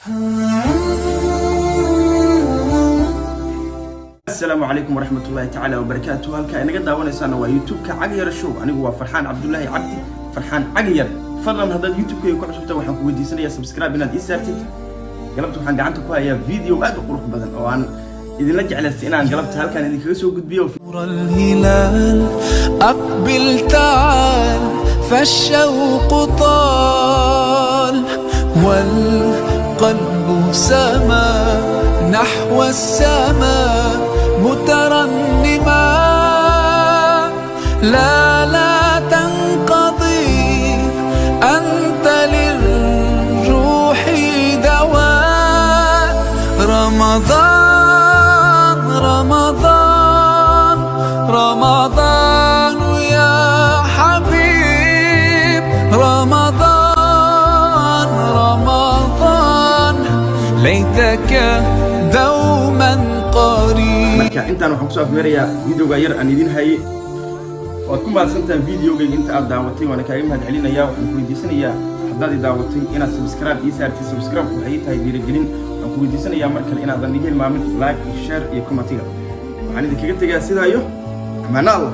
السلام عليكم ورحمة الله تعالى وبركاته. هلكا إنك داوانيسان waa YouTube ka Cagayar Show. Anigu waa Farxaan Cabdullaahi Cabdi, Farxaan Cagayar. Fadlan haddaad YouTube ka ku cusubtahay waxaan ku weydiisanayaa subscribe inaad ii saartid. Galabta waxaan gacanta ku hayaa video aad u qurux badan oo aan idinla jeclaystay inaan galabta halkan idinkaga soo gudbiyo. الهلال أقبل تعال فالشوق طال والقلب سما نحو السماء مترنما لا تنقضي أنت للروح دواء رمضان يا حبيب رمضان ليتك دوما قريب. marka intaan waxaan ku soo afmeerayaa videoga yar aan idin hayay oo ku maadsantaan videoga inta aad daawatay waan kaaga mahad celinayaa. Waxaan ku weydiisanayaa haddaad daawatay inaad subscribe ii saartid. Subscribe waxay tahay dhiirigelin. Waxaan ku weydiisanayaa markale inaadan iga hilmaamin like, share iyo comment. waxaan idinkaga tegaa sidaa iyo amaan Allah.